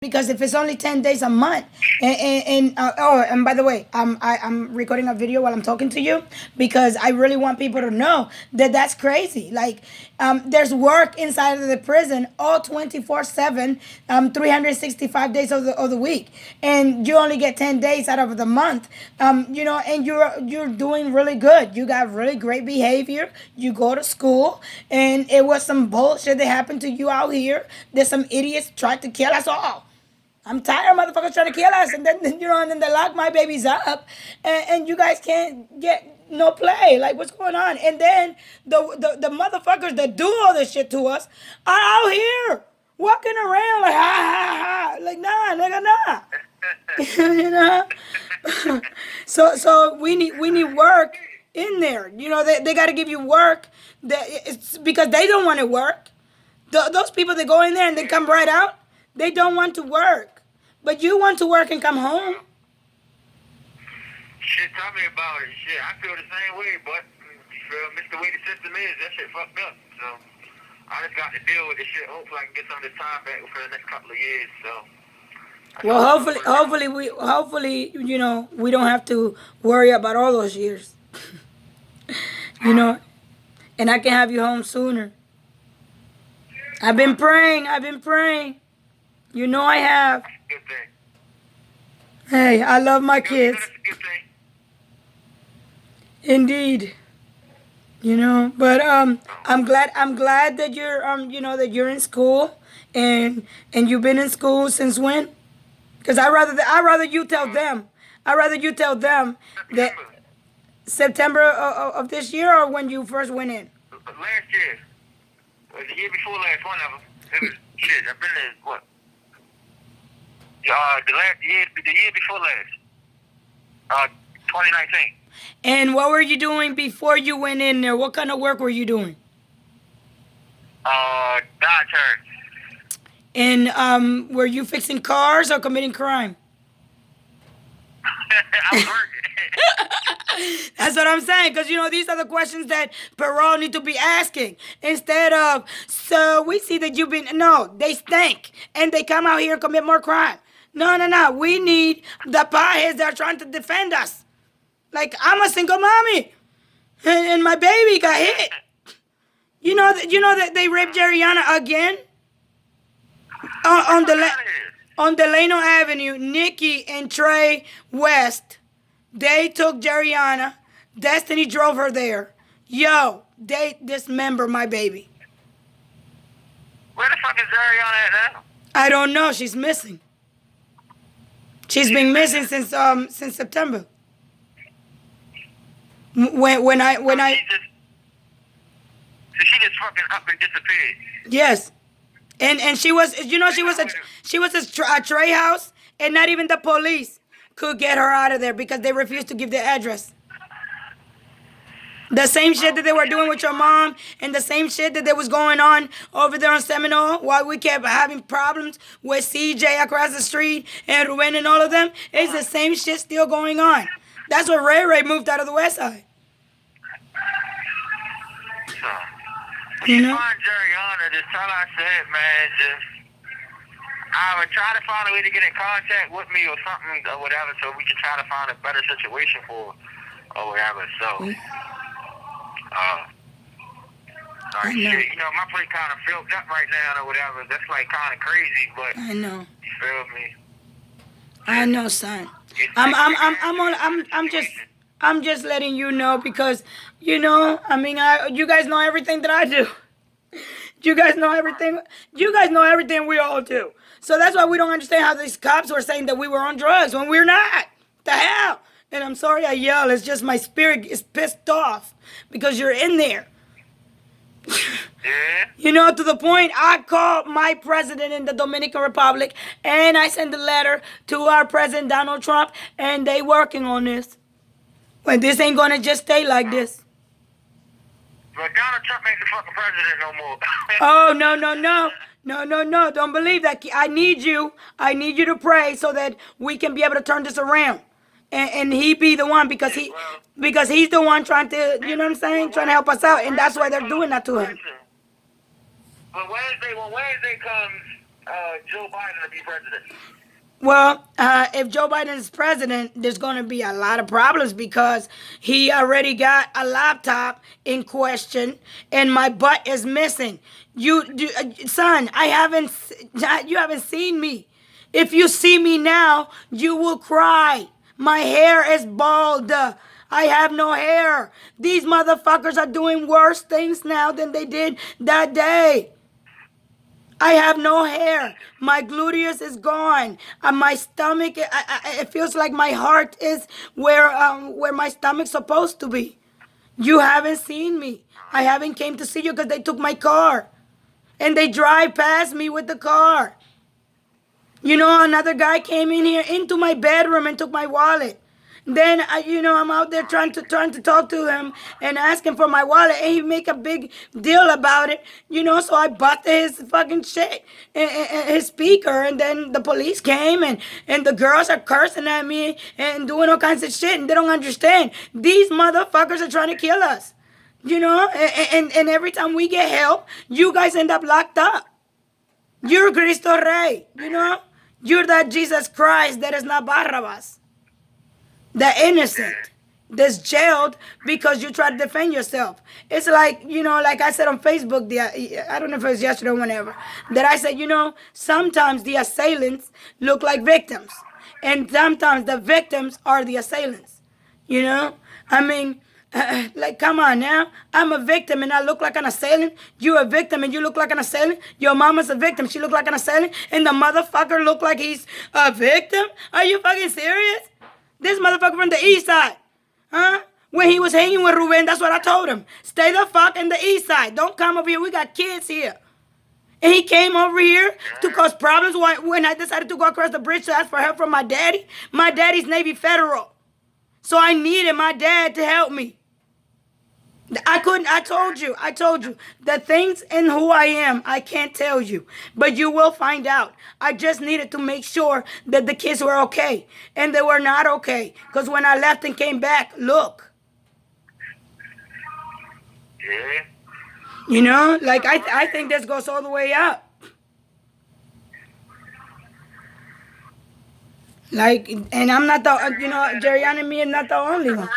because if it's only 10 days a month, and by the way, I'm recording a video while I'm talking to you because I really want people to know that that's crazy. Like, there's work inside of the prison all 24/7, 365 days of the week, and you only get 10 days out of the month. And you're doing really good. You got really great behavior. You go to school, and it was some bullshit that happened to you out here. There's some idiots tried to kill us all. I'm tired of motherfuckers trying to kill us, and then and then they lock my babies up, and you guys can't get no play. Like, what's going on? And then the motherfuckers that do all this shit to us are out here walking around like ha ha ha, like nah, nigga, nah. you know. So we need work in there. They got to give you work. It's because they don't want to work. Those people that go in there and they come right out, they don't want to work. But you want to work and come home. Shit, tell me about it. Shit, I feel the same way, but Mr. The way the system is, that shit fucked up. So I just got to deal with this shit. Hopefully I can get some of this time back for the next couple of years. So. Well, hopefully, we don't have to worry about all those years. And I can have you home sooner. I've been praying. I have. Good thing. Hey, I love my kids. That's a good thing. Indeed. But I'm glad that you're in school and you've been in school since when? Because I rather you tell them. That September of this year, or when you first went in. Last year. The year before last, one of them. It was shit. I've been there what? The year before last. 2019. And what were you doing before you went in there? What kind of work were you doing? Dietary. And were you fixing cars or committing crime? I was working. That's what I'm saying, because these are the questions that parole need to be asking, instead of, so we see that you've been, no, they stink and they come out here and commit more crime. No, we need the potheads that are trying to defend us. Like, I'm a single mommy and my baby got hit. You know that they raped Jeriana again on Delano Avenue. Nikki and Trey West, they took Jeriana. Destiny drove her there. Yo, they dismember my baby. Where the fuck is Ariana at now? I don't know. She's missing. She's been missing since September. When I So she just fucking up and disappeared. Yes. And she was a Trey house, and not even the police could get her out of there because they refused to give the address. The same shit that they were doing with your mom, and the same shit that was going on over there on Seminole, while we kept having problems with CJ across the street and Ruben and all of them, it's the same shit still going on. That's why Ray moved out of the West Side. You know? Find Jeriana, just tell her I said, man, just I would try to find a way to get in contact with me or something or whatever, so we can try to find a better situation for her or whatever. So, shit, my place kind of filled up right now or whatever. That's like kind of crazy, but I know. You feel me? I know, son. I'm just letting you know because, you guys know everything that I do. You guys know everything. You guys know everything we all do. So that's why we don't understand how these cops were saying that we were on drugs when we're not. The hell? And I'm sorry I yell. It's just my spirit is pissed off because you're in there. Yeah. To the point I called my president in the Dominican Republic and I sent a letter to our president Donald Trump, and they working on this. But this ain't gonna just stay like this. But Donald Trump ain't the fucking president no more. Oh, no. Don't believe that. I need you to pray so that we can be able to turn this around. And he be the one because he's the one trying to, trying to help us out, and that's why they're doing that to him. When Wednesday comes, Joe Biden to be president. Well, if Joe Biden is president, there's going to be a lot of problems because he already got a laptop in question, and my butt is missing. Son, you haven't seen me. If you see me now, you will cry. My hair is bald. I have no hair. These motherfuckers are doing worse things now than they did that day. I have no hair. My gluteus is gone. My stomach, it feels like my heart is where my stomach's supposed to be. You haven't seen me. I haven't came to see you because they took my car. And they drive past me with the car. You know, another guy came in here into my bedroom and took my wallet. Then I'm out there trying to talk to him and ask him for my wallet, and he make a big deal about it. So I busted his fucking shit, and his speaker, and then the police came, and the girls are cursing at me and doing all kinds of shit, and they don't understand. These motherfuckers are trying to kill us. And every time we get help, you guys end up locked up. You're Cristo Rey, You're that Jesus Christ that is not Barabbas. The innocent that's jailed because you try to defend yourself. It's like, like I said on Facebook, I don't know if it was yesterday or whenever, that I said, sometimes the assailants look like victims. And sometimes the victims are the assailants. I mean, like, come on now. I'm a victim and I look like an assailant. You're a victim and you look like an assailant. Your mama's a victim. She look like an assailant. And the motherfucker look like he's a victim? Are you fucking serious? This motherfucker from the east side. Huh? When he was hanging with Ruben, that's what I told him. Stay the fuck in the east side. Don't come over here. We got kids here. And he came over here to cause problems when I decided to go across the bridge to ask for help from my daddy. My daddy's Navy Federal. So I needed my dad to help me. I told you, the things in who I am, I can't tell you, but you will find out. I just needed to make sure that the kids were okay, and they were not okay, because when I left and came back, look. Yeah. Like I think this goes all the way up. Like, and I'm not the, Jeriana and me are not the only one.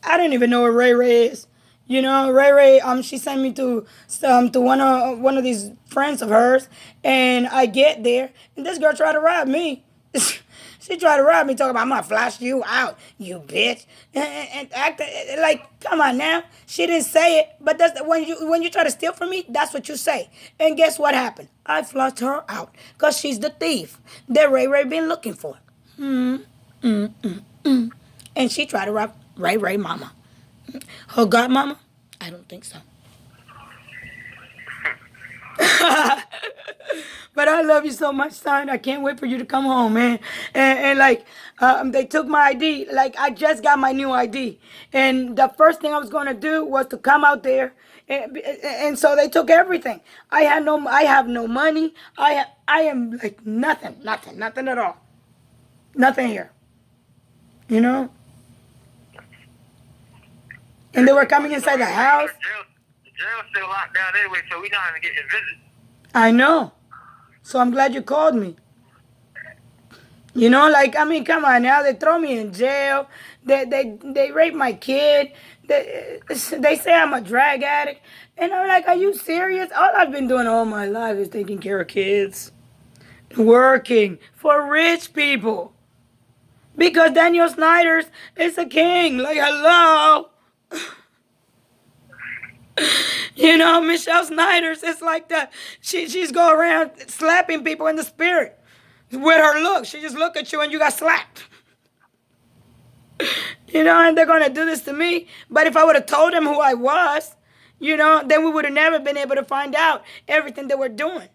I don't even know what Ray Ray is. Ray, she sent me to one of these friends of hers, and I get there, and this girl tried to rob me. She tried to rob me, talking about, I'm gonna flash you out, you bitch, and act like, come on now. She didn't say it, but that's when you try to steal from me, that's what you say. And guess what happened? I flushed her out, cause she's the thief that Ray Ray been looking for. And she tried to rob Ray mama. Her godmama? I don't think so. But I love you so much, son. I can't wait for you to come home, man. And like, they took my ID. Like, I just got my new ID. And the first thing I was going to do was to come out there. And so they took everything. I have no money. I am like nothing at all. Nothing here. And they were coming inside the house. The jail's still locked down anyway, so we're not even getting visits. I know. So I'm glad you called me. Like, I mean, come on now. They throw me in jail. They rape my kid. They say I'm a drug addict. And I'm like, are you serious? All I've been doing all my life is taking care of kids. Working for rich people. Because Daniel Snyder's is a king. Like, hello. Michelle Snyder's is like that. She's go around slapping people in the spirit with her look. She just look at you and you got slapped. And they're gonna do this to me. But if I would have told them who I was, then we would have never been able to find out everything they were doing.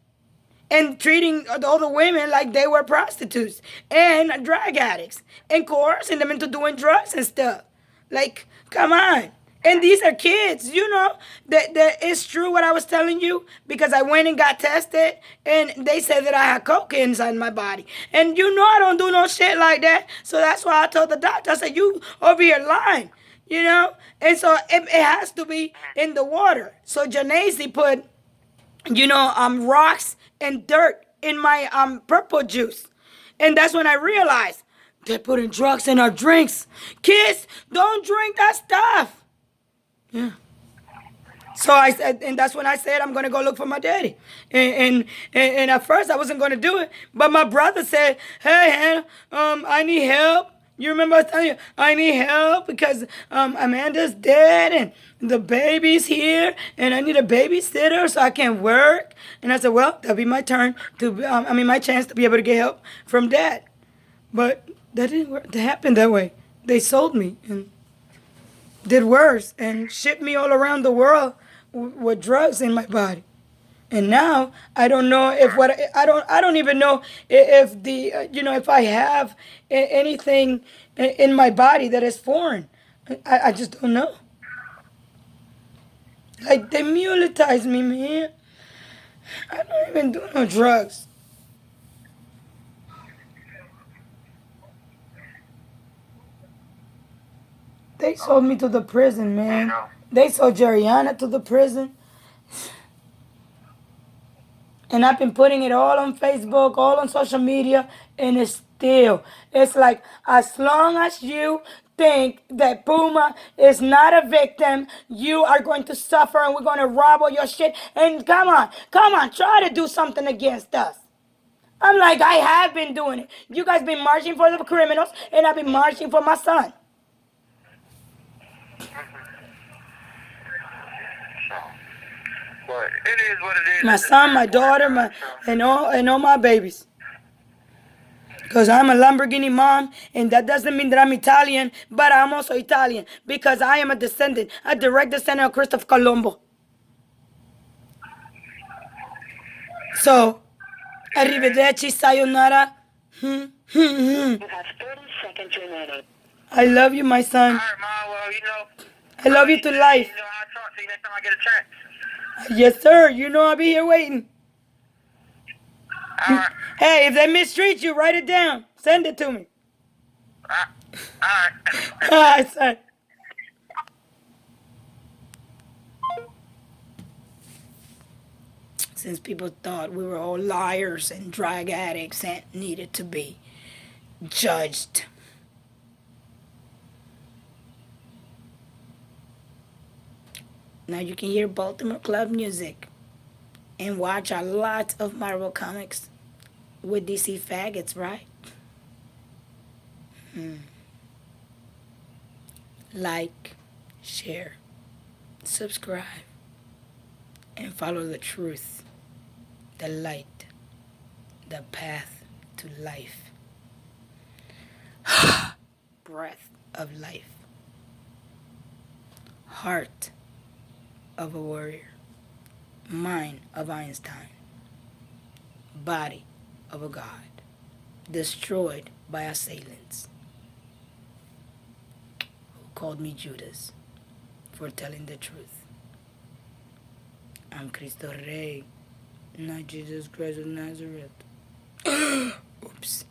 And treating all the women like they were prostitutes and drug addicts and coercing them into doing drugs and stuff. Like, come on. And these are kids, that it's true what I was telling you, because I went and got tested and they said that I had coke inside my body. And I don't do no shit like that. So that's why I told the doctor, I said, you over here lying, And so it has to be in the water. So Janaisi put, rocks and dirt in my purple juice. And that's when I realized they're putting drugs in our drinks. Kids, don't drink that stuff. Yeah. So I said, and that's when I said I'm gonna go look for my daddy. And at first I wasn't gonna do it, but my brother said, "Hey, Hannah, I need help." You remember I was telling you I need help because Amanda's dead and the baby's here, and I need a babysitter so I can work. And I said, "Well, that'll be my turn to, my chance to be able to get help from Dad." But that didn't work. That happened that way. They sold me and did worse and shipped me all around the world with drugs in my body. And now I don't know if what I don't even know if the if I have anything in my body that is foreign. I just don't know. Like they muletized me, man. I don't even do no drugs. They sold me to the prison, man. They sold Jeriana to the prison. And I've been putting it all on Facebook, all on social media, and it's like, as long as you think that Puma is not a victim, you are going to suffer and we're going to rob all your shit. And come on, try to do something against us. I'm like, I have been doing it. You guys been marching for the criminals, and I've been marching for my son. But it is what it is. My son, my daughter, and all my babies. Because I'm a Lamborghini mom, and that doesn't mean that I'm Italian, but I'm also Italian because I am a direct descendant of Christopher Colombo. So, arrivederci, sayonara. You have 30 seconds remaining. I love you, my son. All right, Mom. Well, I love you to life. I'll talk to you next time I get a chance. Yes, sir. You know I'll be here waiting. All right. Hey, if they mistreat you, write it down. Send it to me. All right. All right, son. Since people thought we were all liars and drug addicts and needed to be judged. Now you can hear Baltimore club music and watch a lot of Marvel comics with DC faggots, right? Like, share, subscribe, and follow the truth, the light, the path to life. Breath of life. Heart of a warrior. Mind of Einstein. Body of a god. Destroyed by assailants who called me Judas for telling the truth. I'm Cristo Rey, not Jesus Christ of Nazareth. Oops.